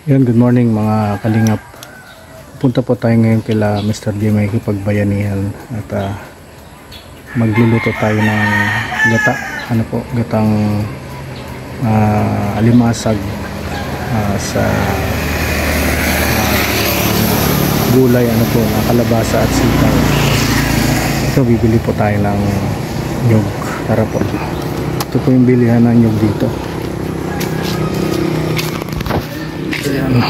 Yun, good morning mga kalingap. Punta po tayo ngayon kila Mr. J. may kipagbayanihan at magluluto tayo ng gata. Gatang alimasag sa gulay na kalabasa at sitaw. Ito, bibili po tayo ng nyug. Tara po. Ito po yung bilihan ng nyug dito. Ayan.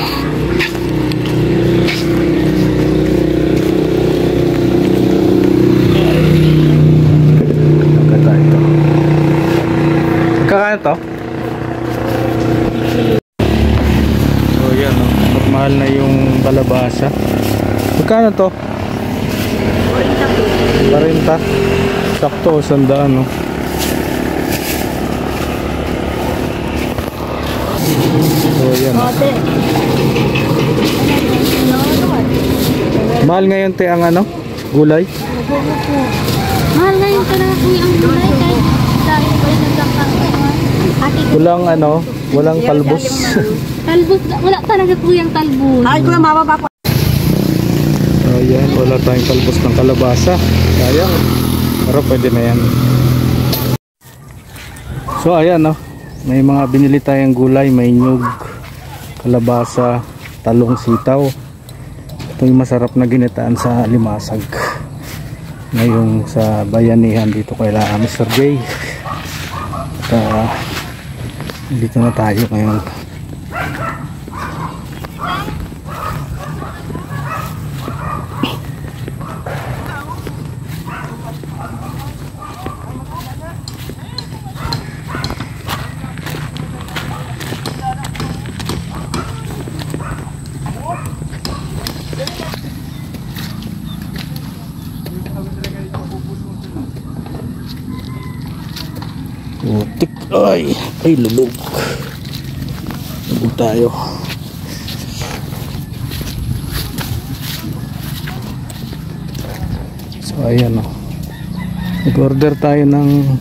Gata ito. Kakain to? So yan, mahal na yung kalabasa. Magkano to? 40. Sakto, 100 no? So yan. Mahal ngayon te ang gulay? Mahal ngayon talaga kuya ang gulay kahit dahil ko yung nagkakaroon. Walang talbos. Talbos, wala talaga kuya ang talbos. Ay kuya, mababa po. Ayan, wala tayong talbos ng kalabasa. Sayang. Pero pwede na yan. So ayan may mga binili tayong gulay. May nyug, kalabasa, talong, sitaw. Ito yung masarap na ginitaan sa limasag ngayong sa bayanihan dito kay Mr. J. At dito na tayo ngayon. Utik, ay lulog tayo. So ayan nag-order tayo ng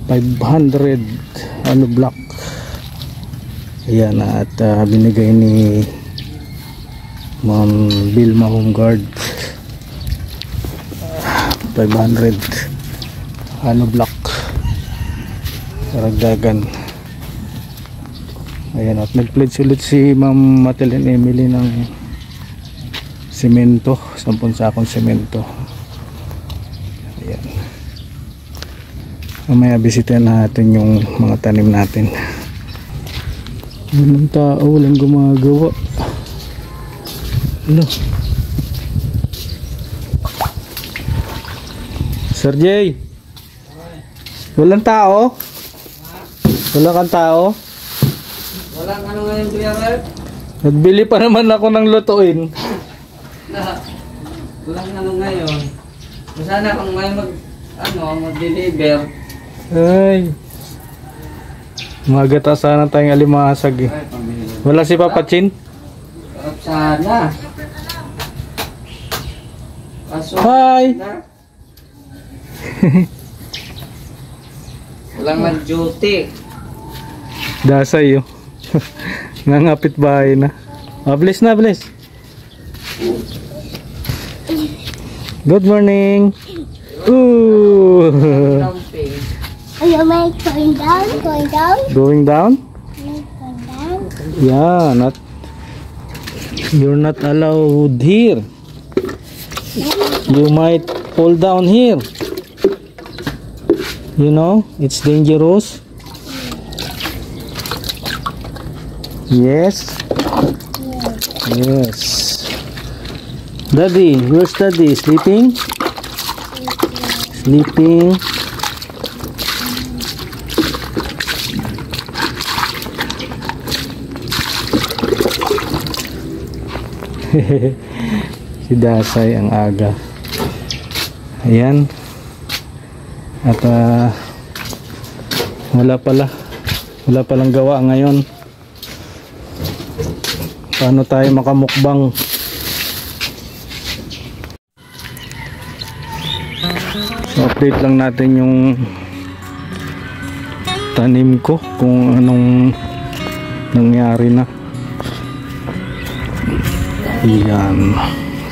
500 block. Ayan at binigay ni Ma'am Vilma Home Guard 500 block karagdagan. Ayan at nag-pledge ulit si Ma'am Matelin Emily ng semento, 10 sakong semento. Ayan, mamaya bisitahin natin yung mga tanim natin. Walang tao, walang gumagawa. Sir J, walang tao? Wala kang tao? Walang ngayon kuya Rep? Nagbili pa naman ako ng lutuin. Walang ngayon. Sana kung ngayon mag-deliver. Ay, magata sana tayong alimasag. Wala si Papa Chin? Sana. Kaso, hi! walang nag-duty. Dasay ngangapit bahay na. Bless na, bless. Good morning. Ooh. Are you going down? Going down? Going down? Going down? Yeah, you're not allowed here. You might fall down here. You know, it's dangerous. Yes. Yes. Daddy, where's Daddy? Sleeping? Sleeping. Si Dasay ang aga. Ayan. At wala palang gawa ngayon. Paano tayo makamukbang? So update lang natin yung tanim ko kung anong nangyari na. Yan.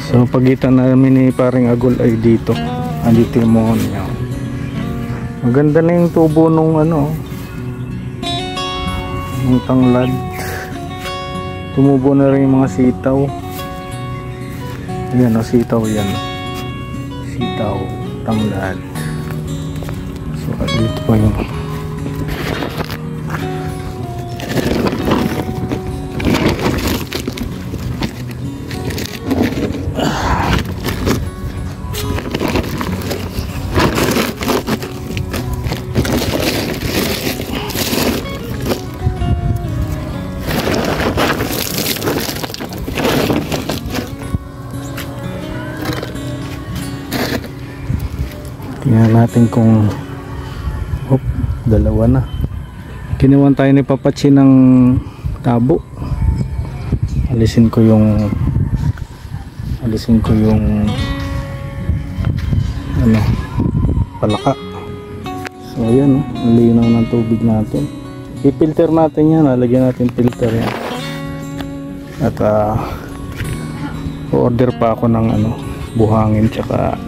So pagitan namin ni paring Agol ay dito. Andito yung mohon niya. Maganda na yung tubo nung ano, nung tanglad. Tumubo na rin yung mga sitaw. Ayan o, sitaw yan. Sitaw, tanglad. So dito pa yung tingnan natin kung dalawa na. Kinuwan tayo ni Papachi ng tabo. Alisin ko yung ano, palaka. So ayan, ang linaw ng tubig natin. I-filter natin yan, lalagyan natin filter yan. At order pa ako ng ano, buhangin tsaka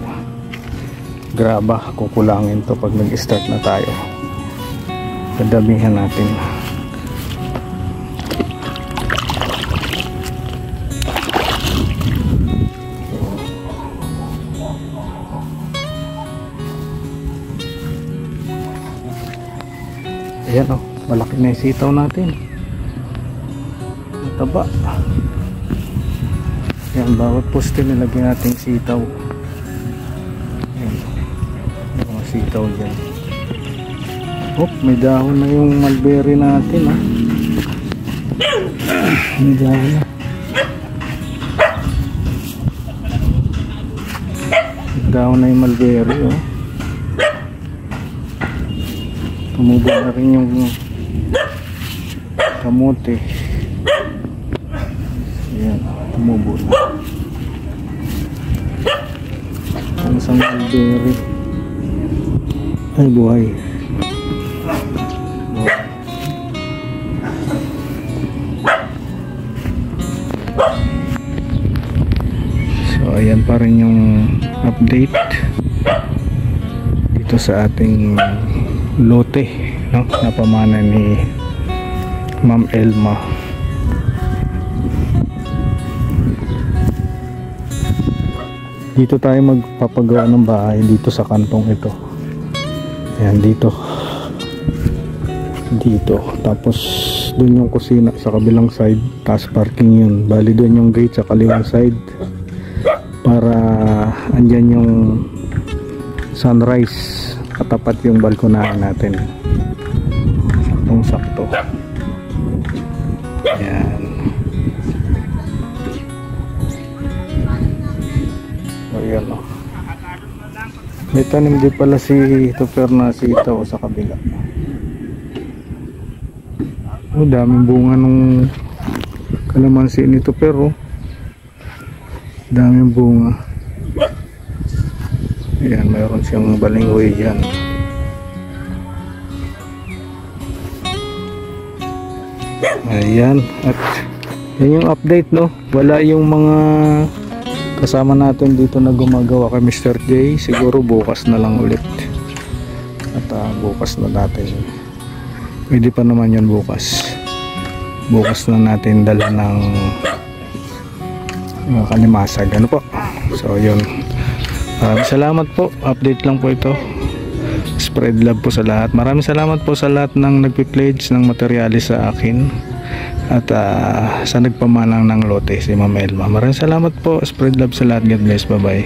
graba. Kukulangin to pag nag-start na tayo. Padamihan natin. Ayan o, malaki na yung sitaw natin. Mataba. Ayan, bawat poste nilagyan natin sitaw. Ayan, mga sitaw dyan. May dahon na yung mulberry natin ha. May dahon na. May dahon na yung mulberry oh. Tumubo na rin yung kamote. Ayan, tumubo na. Ang isang mulberry ay buhay. So ayan pa rin yung update dito sa ating lote, no? Napamana ni Ma'am Elma. Dito tayo magpapagawa ng bahay dito sa kantong ito. Ayan, dito. Tapos dun yung kusina sa kabilang side, taas parking yun. Bali dun yung gate sa kaliwang side para andyan yung sunrise. Katapat yung balkonahan natin. Saktong-sakto. Ayan. Ayan o. May tanim din pala si Tupper na sitaw sa kabila. Daming bunga nung kalamansi nito pero daming bunga. Ayan, mayroon siyang balinghoy dyan. Ayan, at yan yung update, no? Wala yung mga kasama natin dito na gumagawa kay Mr. J. Siguro bukas na lang ulit. At bukas na natin. Pwede pa naman yan bukas. Bukas na natin dala ng kalimasag. Ano po? So yun. Salamat po. Update lang po ito. Spread love po sa lahat. Maraming salamat po sa lahat ng nagpi-pledge ng materyales sa akin. At sa nagpamanang ng lote si Ma'am Elma. Maraming salamat po. Spread love sa lahat. God bless. Bye bye.